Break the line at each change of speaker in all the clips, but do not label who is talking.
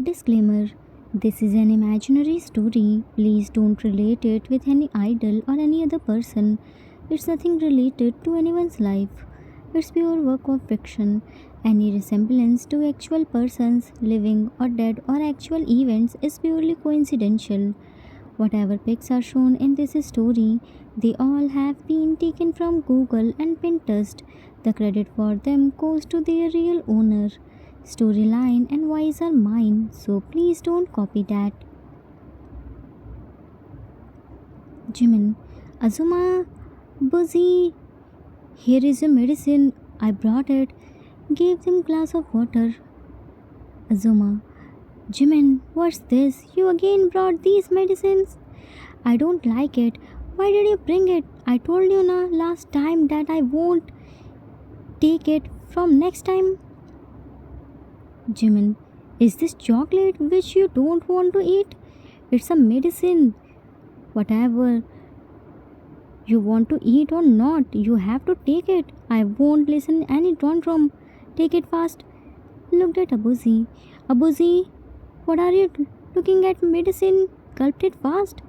Disclaimer: this is an imaginary story. Please don't relate it with any idol or any other person. It's nothing related to anyone's life. It's pure work of fiction. Any resemblance to actual persons, living or dead, or actual events is purely coincidental. Whatever pics are shown in this story, they all have been taken from Google and Pinterest. The credit for them goes to their real owner. Storyline and voice are mine, so please don't copy that. Jimin, Azuma, Buzzy, here is your medicine. I brought it. Gave them glass of water. Azuma, Jimin, what's this? You again brought these medicines? I don't like it. Why did you bring it? I told you na last time that I won't take it from next time. Jimin, is this chocolate which you don't want to eat? It's a medicine. Whatever you want to eat or not, you have to take it. I won't listen any tantrum. Take it fast. Looked at Abuzi. Abuzi, what are you looking at medicine? Gulped it fast.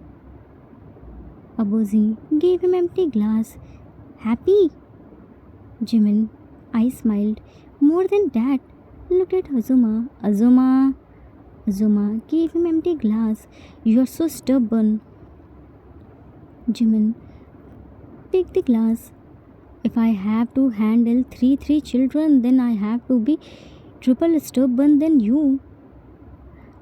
Abuzi gave him empty glass. Happy? Jimin, I smiled. More than that, looked at Azuma. Azuma gave him empty glass. You're so stubborn. Jimin, pick the glass. If I have to handle three children, then I have to be triple stubborn than you.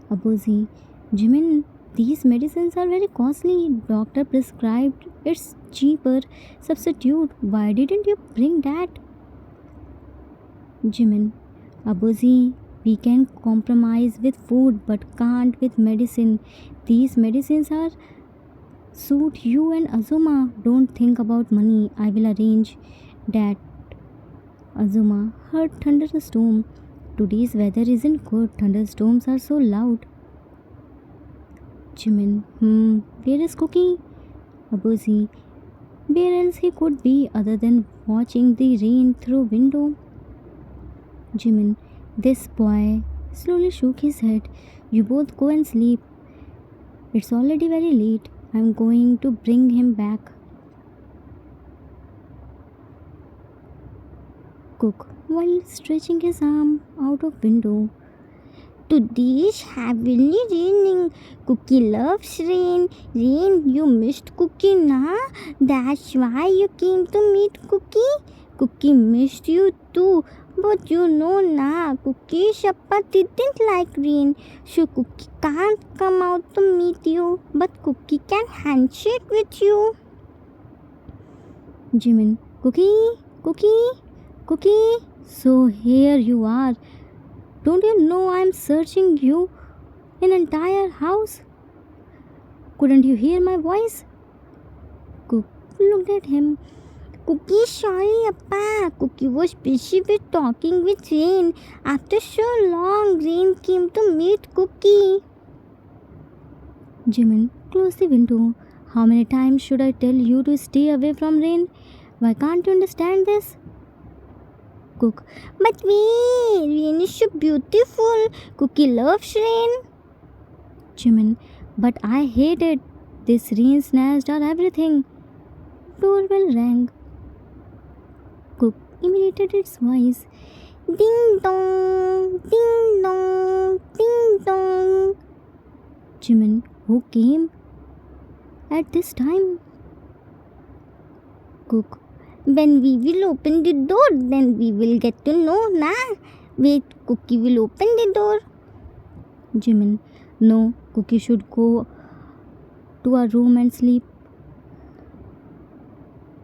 Abuzi, Jimin, these medicines are very costly. Doctor prescribed it's cheaper substitute. Why didn't you bring that? Jimin, Abuzi, we can compromise with food but can't with medicine. These medicines are suit you and Azuma. Don't think about money. I will arrange that. Azuma heard thunderstorm. Today's weather isn't good. Thunderstorms are so loud. Jimin, where is Cookie? Abuzi, where else he could be other than watching the rain through window? Jimin, this boy slowly shook his head. You both go and sleep. It's already very late. I'm going to bring him back. Cook, while stretching his arm out of window. Today is heavily raining. Cookie loves rain. Rain, you missed Cookie, na? That's why you came to meet Cookie. Cookie missed you too. But you know na, Cookie Shappa didn't like rain. So Cookie can't come out to meet you. But Cookie can handshake with you. Jimin, Cookie. So here you are. Don't you know I'm searching you in entire house? Couldn't you hear my voice? Cook looked at him. Cookie, sorry, Appa. Cookie was busy with talking with Rain. After so long, Rain came to meet Cookie. Jimin, close the window. How many times should I tell you to stay away from Rain? Why can't you understand this? Cook, but wait, Rain is so beautiful. Cookie loves Rain. Jimin, but I hate it. This rain snatched our everything. Doorbell rang. Cook imitated its voice. Ding dong, ding dong, ding dong. Jimin, who came at this time? Cook, when we will open the door, then we will get to know, na? Wait, Cookie will open the door. Jimin, no, Cookie should go to our room and sleep.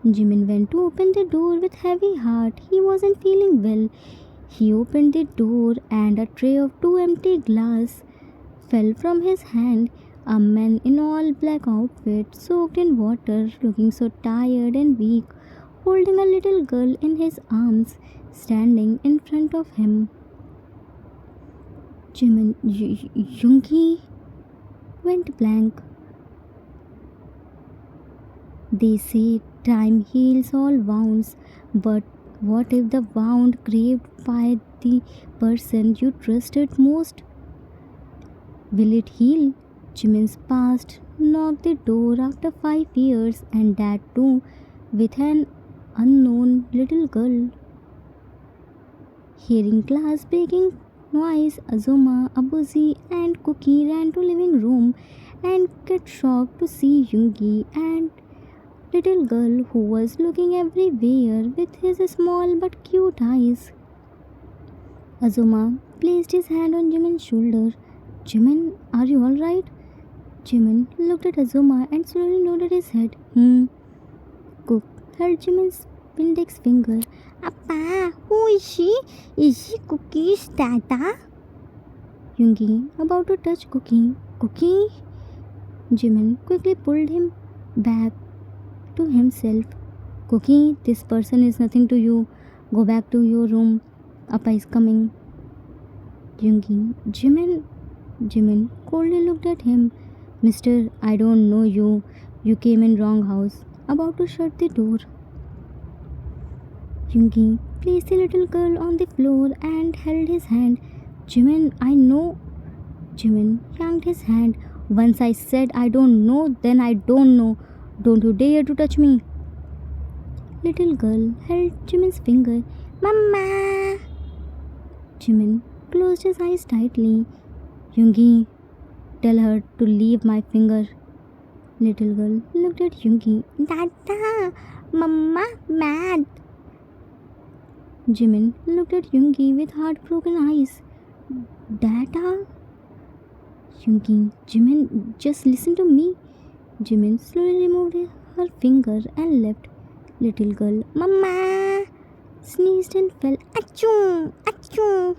Jimin went to open the door with heavy heart. He wasn't feeling well. He opened the door and a tray of two empty glass fell from his hand. A man in all black outfit, soaked in water, looking so tired and weak, holding a little girl in his arms, standing in front of him. Jimin Yoongi went blank. They say time heals all wounds, but what if the wound grieved by the person you trusted most? Will it heal? Jimin's past knocked the door after 5 years, and that too with an unknown little girl. Hearing glass breaking noise, Azuma, Abuzi, and Cookie ran to living room and get shocked to see Yungi and little girl who was looking everywhere with his small but cute eyes. Azuma placed his hand on Jimin's shoulder. Jimin, are you alright? Jimin looked at Azuma and slowly nodded his head. Cook held Jimin's index finger. Appa, who is she? Is she Cookie's tata? Yungi, about to touch Cookie. Cookie? Jimin quickly pulled him back to himself. Cookie, this person is nothing to you. Go back to your room. Appa is coming. Yungi, Jimin coldly looked at him. Mister, I don't know you. You came in wrong house. About to shut the door. Yungi placed the little girl on the floor and held his hand. Jimin, I know. Jimin yanked his hand. Once I said I don't know, then I don't know. Don't you dare to touch me. Little girl held Jimin's finger. Mama! Jimin closed his eyes tightly. Yungi, tell her to leave my finger. Little girl looked at Yungi. Dada, Mama mad. Jimin looked at Yungi with heartbroken eyes. Dada? Yungi, Jimin, just listen to me. Jimin slowly removed her finger and left. Little girl, Mama, sneezed and fell. Achoo! Achoo!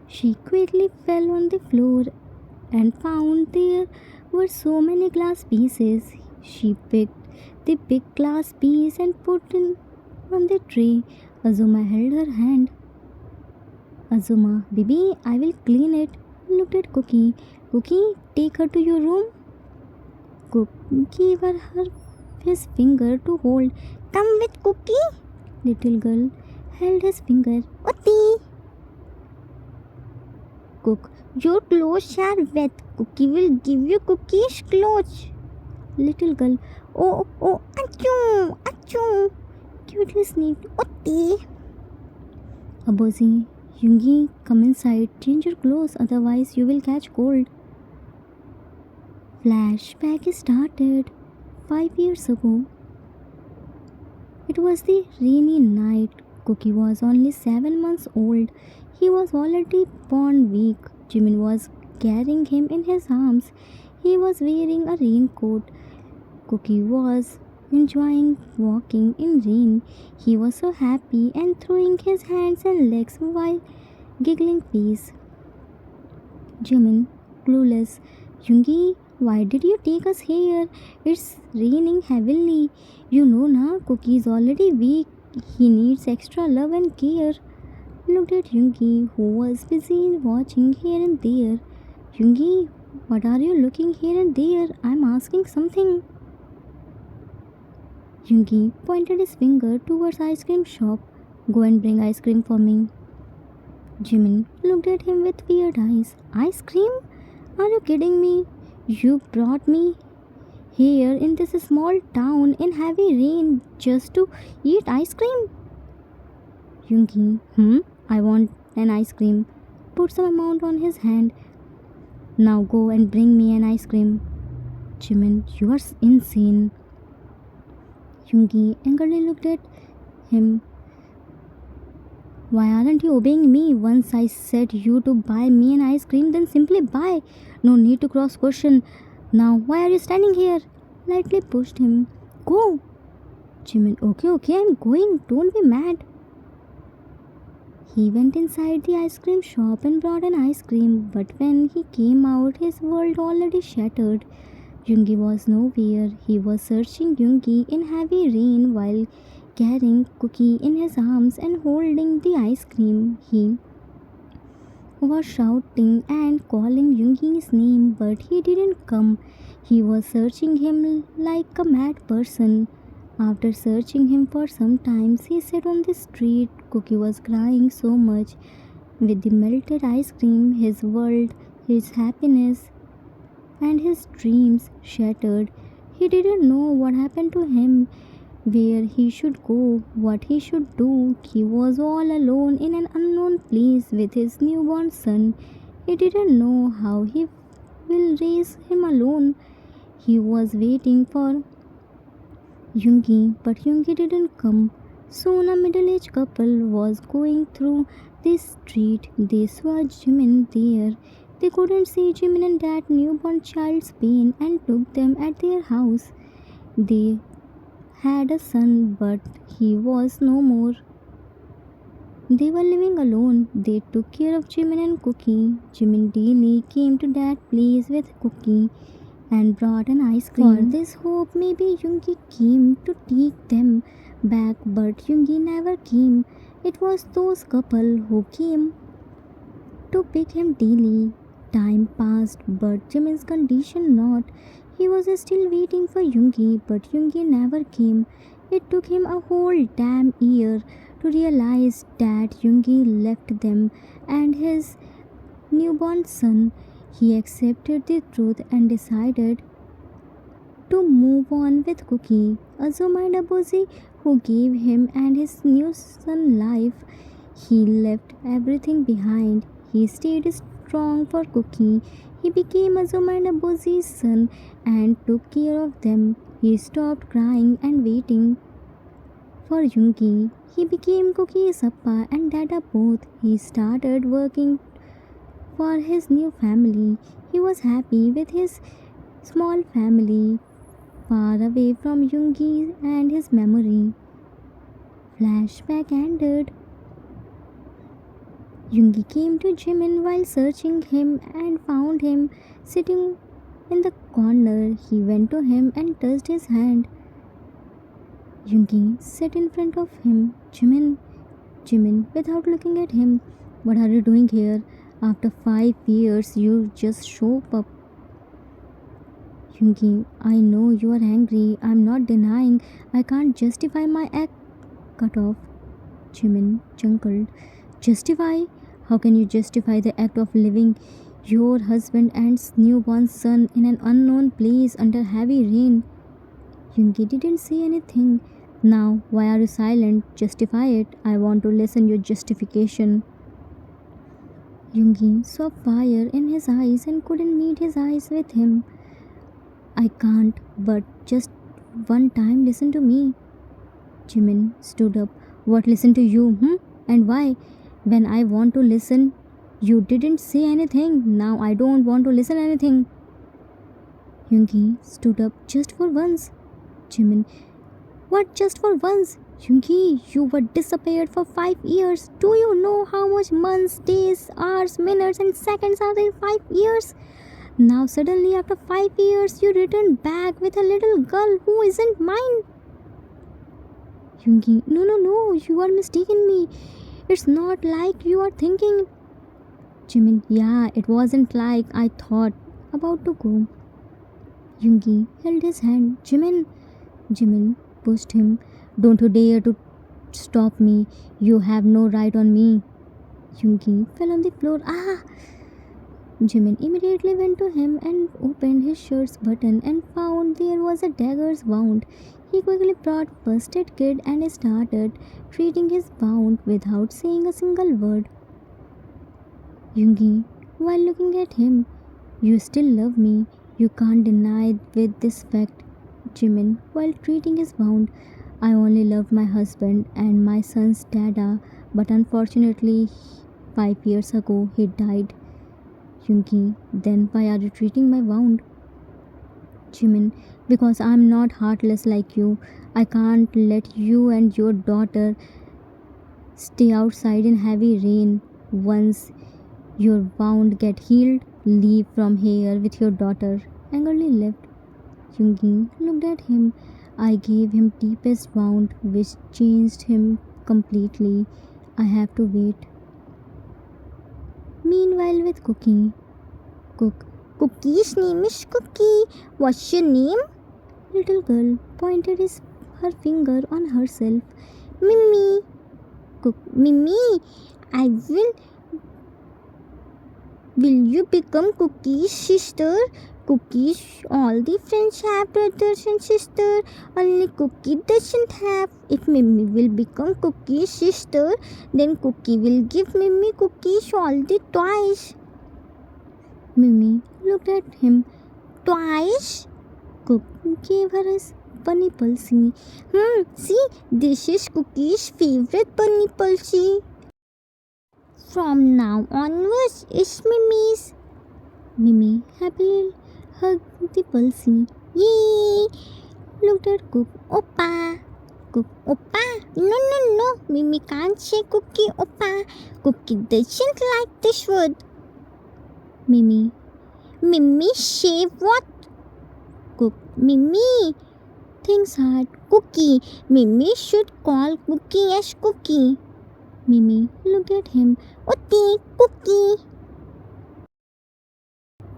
She quickly fell on the floor and found there were so many glass pieces. She picked the big glass piece and put it on the tray. Azuma held her hand. Azuma, baby, I will clean it. Looked at Cookie. Cookie, take her to your room. Cookie gave her his finger to hold. Come with Cookie. Little girl held his finger. Utti. Cook, your clothes are wet. Cookie will give you Cookie's clothes. Little girl, oh, achoo, achoo. Cutely sneezed. Utti. Abuzi, Yungi, come inside. Change your clothes, otherwise you will catch cold. Flashback started 5 years ago. It was the rainy night. Cookie was only 7 months old. He was already born weak. Jimin was carrying him in his arms. He was wearing a raincoat. Cookie was enjoying walking in rain. He was so happy and throwing his hands and legs while giggling peace. Jimin, clueless. Yungi, why did you take us here? It's raining heavily. You know na, Cookie is already weak. He needs extra love and care. Looked at Yungi, who was busy watching here and there. Yungi, what are you looking here and there? I'm asking something. Yungi pointed his finger towards ice cream shop. Go and bring ice cream for me. Jimin looked at him with weird eyes. Ice cream? Are you kidding me? You brought me here in this small town in heavy rain just to eat ice cream? Yungi, I want an ice cream. Put some amount on his hand. Now go and bring me an ice cream. Jimin, you are insane. Yungi angrily looked at him. Why aren't you obeying me? Once I said you to buy me an ice cream, then simply buy. No need to cross question. Now why are you standing here? Lightly pushed him. Go. Jimin, okay, I'm going. Don't be mad. He went inside the ice cream shop and brought an ice cream, but when he came out, his world already shattered. Yungi was nowhere. He was searching Yungi in heavy rain while carrying Cookie in his arms and holding the ice cream. He was shouting and calling Yungi's name, but he didn't come. He was searching him like a mad person. After searching him for some time, he sat on the street. Cookie was crying so much With the melted ice cream, his world, his happiness, and his dreams shattered. He didn't know what happened to him, where he should go, what he should do. He was all alone in an unknown place with his newborn son. He didn't know how he will raise him alone. He was waiting for Yoongi, but Yoongi didn't come. Soon a middle-aged couple was going through the street. They saw Jimin there. They couldn't see Jimin and that newborn child's pain and took them at their house. They had a son, but he was no more. They were living alone. They took care of Jimin and Cookie. Jimin daily came to that place with Cookie and brought an ice cream. For this hope, maybe Yoongi came to take them back, but Yoongi never came. It was those couple who came to pick him daily. Time passed, but Jimin's condition not. He was still waiting for Yoongi, but Yoongi never came. It took him a whole damn year to realize that Yoongi left them and his newborn son. He accepted the truth and decided to move on with Cookie. Azuma and Abuzi, who gave him and his new son life, he left everything behind. He stayed strong for Cookie. He became Azuma and Abuzi's son and took care of them. He stopped crying and waiting for Yoongi. He became Cookie's Appa and Dada both. He started working for his new family. He was happy with his small family, far away from Yoongi and his memory. Flashback ended. Yoongi came to Jimin while searching him and found him sitting in the corner. He went to him and touched his hand. Yoongi sat in front of him. Jimin, without looking at him. What are you doing here? After 5 years, you just show up. Yoongi, I know you are angry. I'm not denying. I can't justify my act. Cut off. Jimin chuckled. Justify? How can you justify the act of leaving your husband and newborn son in an unknown place under heavy rain? Yoongi didn't say anything. Now, why are you silent? Justify it. I want to listen your justification. Yoongi saw fire in his eyes and couldn't meet his eyes with him. I can't, but just one time listen to me. Jimin stood up. What, listen to you? And why? When I want to listen, you didn't say anything. Now I don't want to listen anything. Yoongi stood up. Just for once. Jimin, what just for once? Yoongi, you were disappeared for 5 years. Do you know how much months, days, hours, minutes and seconds are in 5 years? Now suddenly after 5 years you return back with a little girl who isn't mine. Yoongi, no, you are mistaken me. It's not like you are thinking. Jimin, yeah, it wasn't like I thought. About to go. Yoongi held his hand. Jimin pushed him. Don't you dare to stop me. You have no right on me. Yoongi fell on the floor. Ah! Jimin immediately went to him and opened his shirt's button and found there was a dagger's wound. He quickly brought first aid kit and started treating his wound without saying a single word. Yoongi, while looking at him, you still love me. You can't deny with this fact. Jimin, while treating his wound, I only loved my husband and my son's dada, but unfortunately, 5 years ago he died. Yoongi, then why are you treating my wound? Jimin, because I'm not heartless like you. I can't let you and your daughter stay outside in heavy rain. Once your wound get healed, leave from here with your daughter. Angrily left. Yoongi looked at him. I gave him deepest wound which changed him completely. I have to wait. Meanwhile with Cookie. Cookie's name is Cookie. What's your name? Little girl pointed her finger on herself. Mimi. Mimi, I will Will you become Cookie's sister? Cookies, all the friends have brothers and sisters. Only Cookie doesn't have. If Mimi will become Cookie's sister, then Cookie will give Mimi cookies all the toys. Mimi looked at him. Twice? Cook gave her a bunny pulsey. See, this is Cookie's favorite bunny pulsey. From now onwards, it's Mimi's. Mimi happily hugged the pulsey. Yay! Looked at Cook. Oppa! Cook. Oppa! No. Mimi can't say Cookie Oppa. Cookie doesn't like this word. Mimi. Mimi say what? Cook. Mimi thinks hard. Cookie. Mimi should call Cookie as Cookie. Mimi looked at him. Otti, Cookie.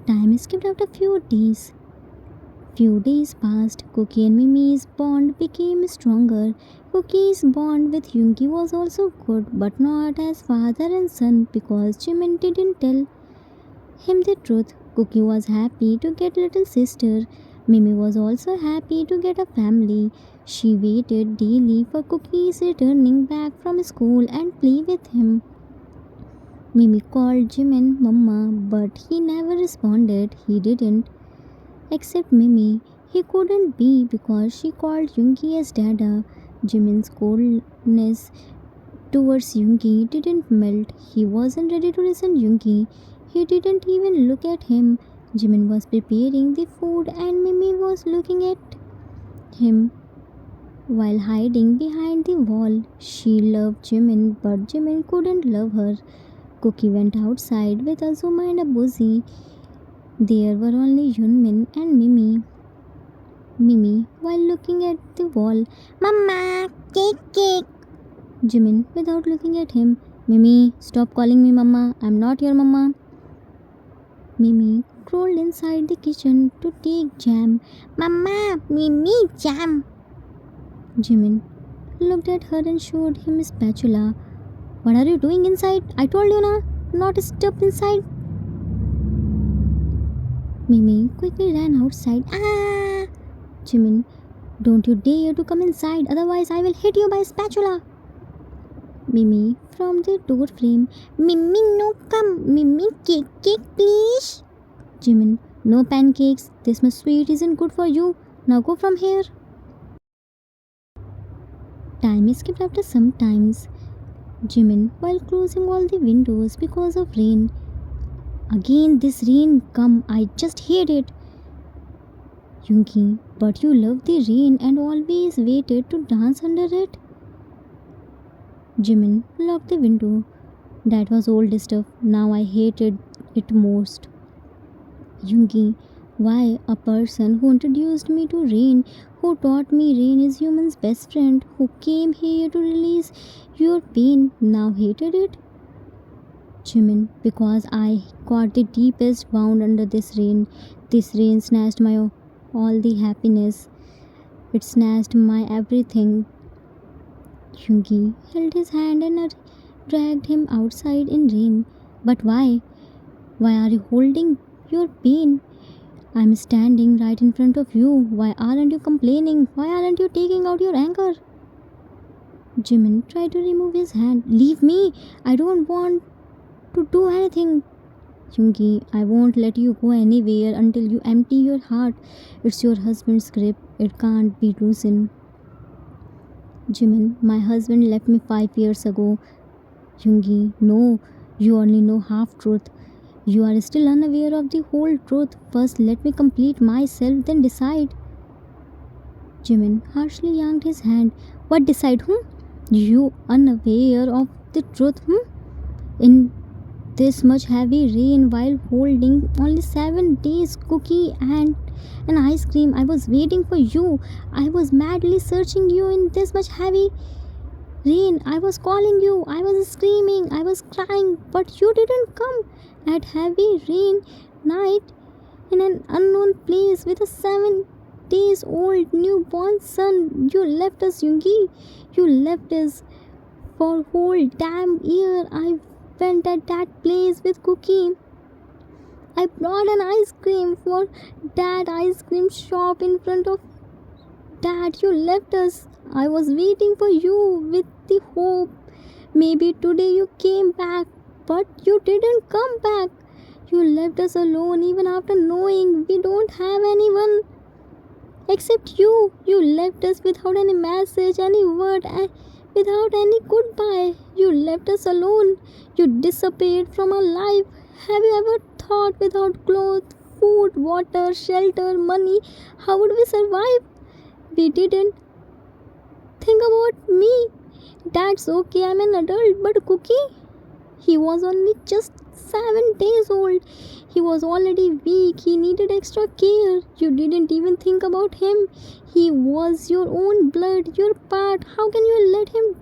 Time skipped after few days. Few days passed. Cookie and Mimi's bond became stronger. Cookie's bond with Yoongi was also good, but not as father and son because Jimin didn't tell him the truth. Cookie was happy to get little sister. Mimi was also happy to get a family. She waited daily for Cookie's returning back from school and play with him. Mimi called Jimin Mama, but he never responded. He didn't. Except Mimi. He couldn't be because she called Yoongi as Dada. Jimin's coldness towards Yoongi didn't melt. He wasn't ready to listen Yoongi. He didn't even look at him. Jimin was preparing the food and Mimi was looking at him while hiding behind the wall. She loved Jimin, but Jimin couldn't love her. Cookie went outside with Azuma and a Buzzy. There were only Yunmin and Mimi. Mimi, while looking at the wall, Mama, cake. Jimin, without looking at him, Mimi, stop calling me Mama. I'm not your Mama. Mimi crawled inside the kitchen to take jam. Mama, Mimi, jam. Jimin looked at her and showed him a spatula. What are you doing inside? I told you na, not to step inside. Mimi quickly ran outside. Ah! Jimin, don't you dare to come inside, otherwise I will hit you by a spatula. Mimi from the door frame. Mimi, no come. Mimi, cake, please. Jimin, no pancakes. This much sweet isn't good for you. Now go from here. Time skipped after some times. Jimin, while closing all the windows because of rain. Again this rain come. I just hate it. Yoongi, but you loved the rain and always waited to dance under it. Jimin locked the window. That was old stuff. Now I hated it most. Yoongi, why? A person who introduced me to rain, who taught me rain is human's best friend, who came here to release your pain, now hated it? Jimin, because I got the deepest wound under this rain. This rain snatched my all the happiness. It snatched my everything. Yoongi held his hand and dragged him outside in rain. But why? Why are you holding your pain? I'm standing right in front of you. Why aren't you complaining? Why aren't you taking out your anger? Jimin tried to remove his hand. Leave me. I don't want to do anything. Yoongi, I won't let you go anywhere until you empty your heart. It's your husband's grip. It can't be loosened. Jimin, my husband left me 5 years ago. Yoongi, no, you only know half truth. You are still unaware of the whole truth. First let me complete myself, then decide. Jimin harshly yanked his hand. What decide, You unaware of the truth, In this much heavy rain while holding only 7 days cookie and an ice cream. I was waiting for you. I was madly searching you in this much heavy rain. I was calling you. I was screaming. I was crying. But you didn't come. At heavy rain night in an unknown place with a 7 days old newborn son. You left us, Yoongi. You left us for whole damn year. I went at that place with Cookie. I brought an ice cream for that ice cream shop in front of that. You left us. I was waiting for you with the hope. Maybe today you came back, but you didn't come back. You left us alone even after knowing we don't have anyone except you. You left us without any message, any word, and without any goodbye. You left us alone. You disappeared from our life. Have you ever thought without clothes, food, water, shelter, money, how would we survive? We didn't think about me. That's okay, I'm an adult, but Cookie, he was only just 7 days old. He was already weak. He needed extra care. You didn't even think about him. He was your own blood, your part. How can you let him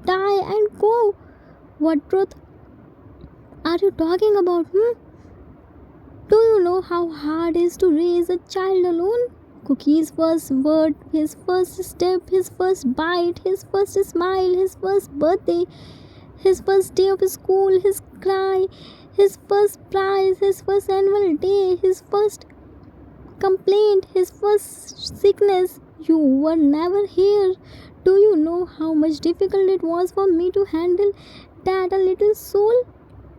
die and go? What truth are you talking about? Do you know how hard it is to raise a child alone? Cookie's first word, his first step, his first bite, his first smile, his first birthday, his first day of school, his cry, his first prize, his first annual day, his first complaint, his first sickness. You were never here. Do you know how much difficult it was for me to handle that a little soul?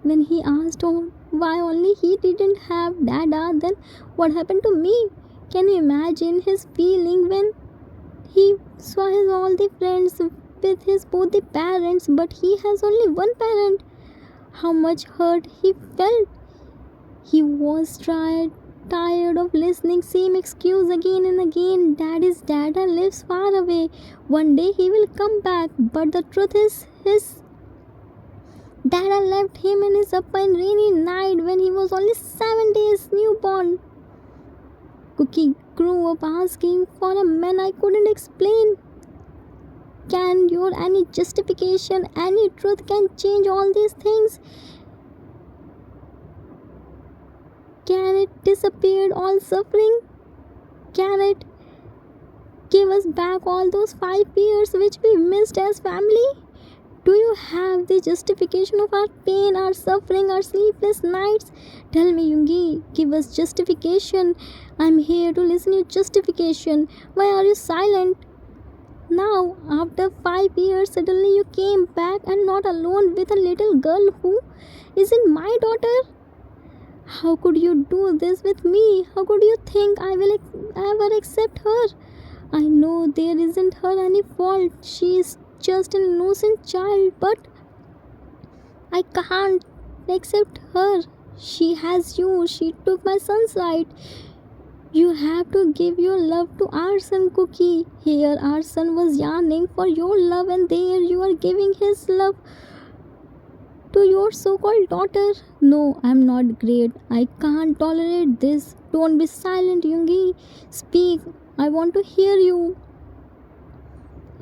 When he asked why only he didn't have Dada, then what happened to me? Can you imagine his feeling when he saw his all the friends with his both the parents, but he has only one parent? How much hurt he felt. He was tired of listening same excuse again and again. Daddy's Dada lives far away. One day he will come back, but the truth is his Dada left him in his upper and rainy night when he was only 7 days newborn. Cookie grew up asking for a man I couldn't explain. Can your any justification, any truth can change all these things? Can it disappear all suffering? Can it give us back all those 5 years which we missed as family? Do you have the justification of our pain, our suffering, our sleepless nights? Tell me, Yungi, give us justification. I'm here to listen to your justification. Why are you silent? Now, after 5 years, suddenly you came back and not alone with a little girl who isn't my daughter. How could you do this with me? How could you think I will ever accept her? I know there isn't her any fault. She is just an innocent child, but I can't accept her. She has you. She took my son's right. You have to give your love to our son, Cookie. Here, our son was yearning for your love, and there you are giving his love to your so called daughter. No, I'm not great. I can't tolerate this. Don't be silent, Yungi. Speak. I want to hear you.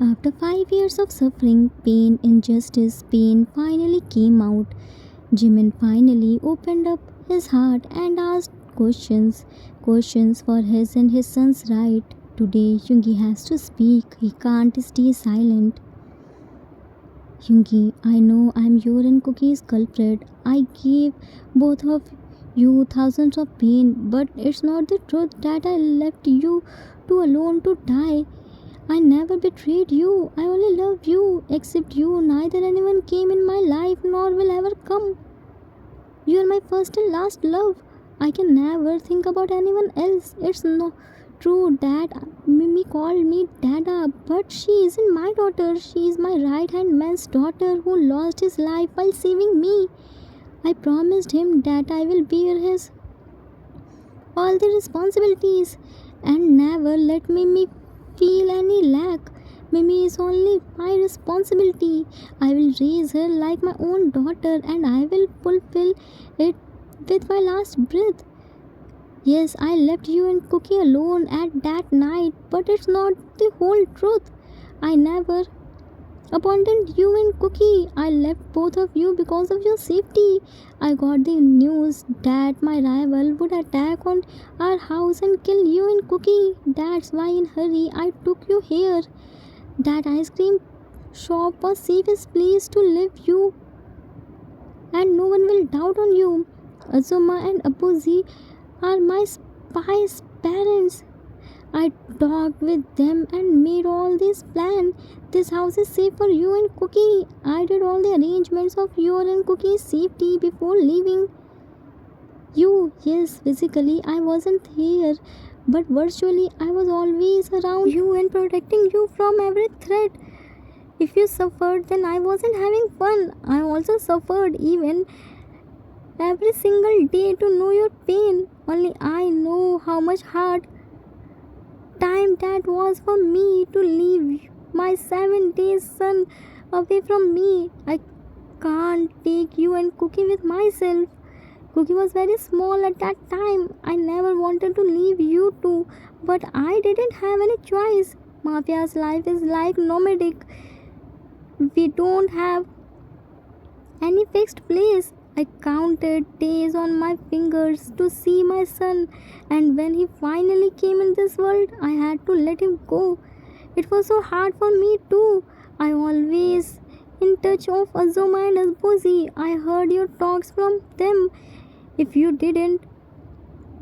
After 5 years of suffering, pain, injustice, pain finally came out. Jimin finally opened up his heart and asked questions for his and his son's right. Today, Yungi has to speak. He can't stay silent. Yungi, I know I'm your and Cookie's culprit. I gave both of you thousands of pain, but it's not the truth that I left you two alone to die. I never betrayed you. I only love you. Except you, neither anyone came in my life nor will ever come. You are my first and last love. I can never think about anyone else. It's not true that Mimi called me Dada, but she isn't my daughter. She is my right hand man's daughter who lost his life while saving me. I promised him that I will bear his all the responsibilities and never let Mimi feel any lack. Mimi is only my responsibility. I will raise her like my own daughter and I will fulfill it with my last breath. Yes, I left you and Cookie alone at that night, but it's not the whole truth. I never abandoned you and Cookie. I left both of you because of your safety. I got the news that my rival would attack on our house and kill you and Cookie. That's why in hurry I took you here. That ice cream shop was safest place to live you and no one will doubt on you. Azuma and Abuzi are my spice parents. I talked with them and made all this plan. This house is safe for you and Cookie. I did all the arrangements of your and Cookie's safety before leaving. You, yes, physically I wasn't here, but virtually I was always around you and protecting you from every threat. If you suffered, then I wasn't having fun. I also suffered even every single day to know your pain. Only I know how much hard time that was for me to leave my 7 days son away from me. I can't take you and Cookie with myself. Cookie was very small at that time. I never wanted to leave you too, but I didn't have any choice. Mafia's life is like nomadic. We don't have any fixed place. I counted days on my fingers to see my son, and when he finally came in this world, I had to let him go. It was so hard for me too. I always in touch of Azuma and Azbozi. I heard your talks from them. If you didn't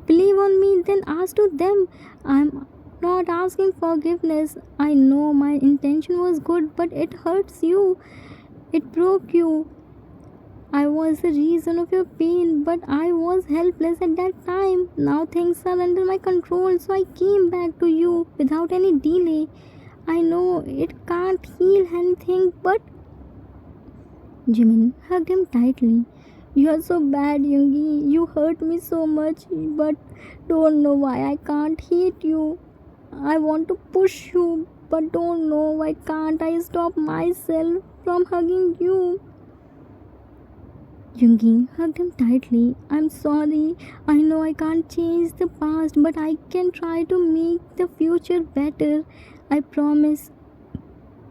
believe on me, then ask to them. I'm not asking forgiveness. I know my intention was good, but it hurts you. It broke you. I was the reason of your pain, but I was helpless at that time. Now things are under my control, so I came back to you without any delay. I know it can't heal anything, but Jimin hugged him tightly. You are so bad, Yoongi. You hurt me so much, but don't know why I can't hate you. I want to push you, but don't know why can't I stop myself from hugging you. Yoongi hugged him tightly. I'm sorry. I know I can't change the past, but I can try to make the future better. I promise.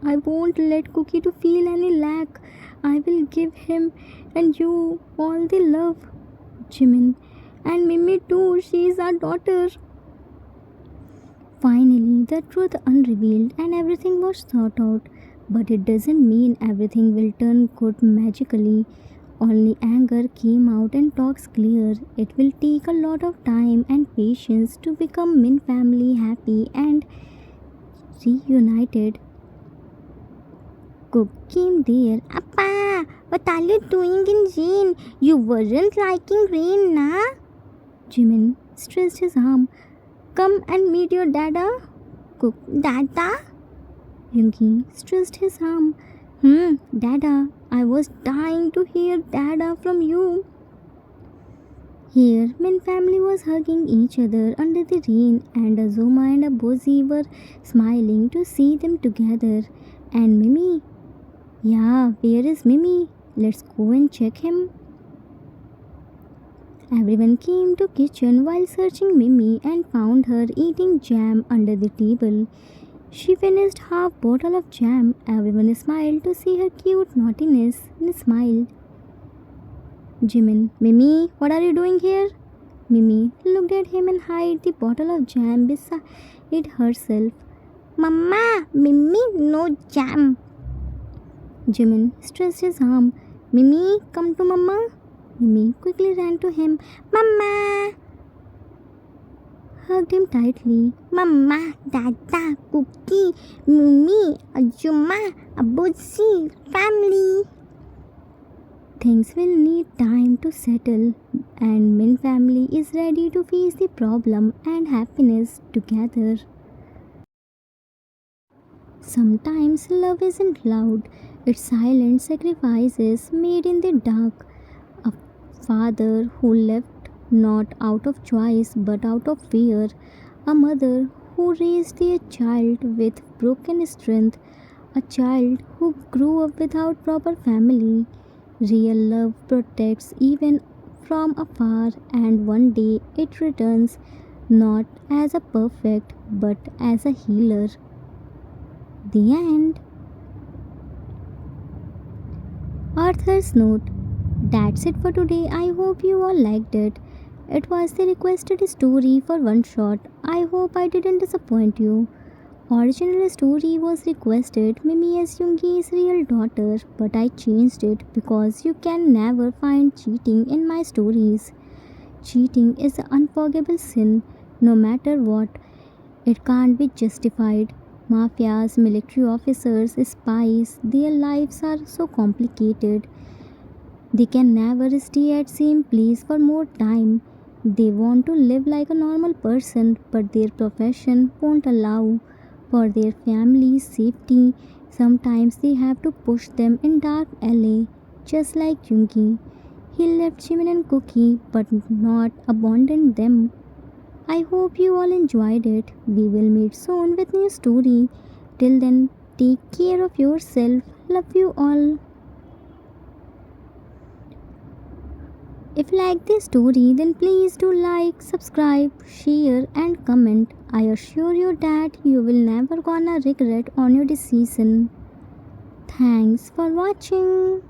I won't let Cookie to feel any lack. I will give him and you all the love. Jimin. And Mimi too. She is our daughter. Finally, the truth unrevealed and everything was thought out. But it doesn't mean everything will turn good magically. Only anger came out and talks clear. It will take a lot of time and patience to become Min family happy and reunited. Cook came there. Appa, what are you doing in rain? You weren't liking rain, na? Jimin stretched his arm. Come and meet your dada. Cook, dada? Yoongi stretched his arm. Dada, I was dying to hear dada from you. Here, Min family was hugging each other under the rain, and Azuma and Abozi were smiling to see them together. And Mimi? Yeah, where is Mimi? Let's go and check him. Everyone came to kitchen while searching Mimi and found her eating jam under the table. She finished half bottle of jam. Everyone smiled to see her cute naughtiness and smiled. Jimin, Mimi, what are you doing here? Mimi looked at him and hid the bottle of jam beside herself. Mama, Mimi, no jam. Jimin stretched his arm. Mimi, come to Mama. Mimi quickly ran to him. Mama! Hugged him tightly. Mama, Dada, Cookie, Mimi, Azuma, Abuzi, family. Things will need time to settle, and Min family is ready to face the problem and happiness together. Sometimes love isn't loud, it's silent sacrifices made in the dark. A father who left not out of choice but out of fear. A mother who raised a child with broken strength. A child who grew up without proper family. Real love protects even from afar, and one day it returns not as a perfect but as a healer. The end. Arthur's note. That's it for today. I hope you all liked it. It was the requested story for one shot. I hope I didn't disappoint you. Original story was requested Mimi as Yoongi's real daughter, but I changed it because you can never find cheating in my stories. cheating is an unforgivable sin, no matter what. It can't be justified. Mafias, military officers, spies, their lives are so complicated. They can never stay at same place for more time. They want to live like a normal person, but their profession won't allow. For their family's safety, sometimes they have to push them in dark alley, just like Junki. He left Jimin and Cookie, but not abandoned them. I hope you all enjoyed it. We will meet soon with new story. Till then, take care of yourself. Love you all. If you like this story, then please do like, subscribe, share, and comment. I assure you that you will never gonna regret on your decision. Thanks for watching.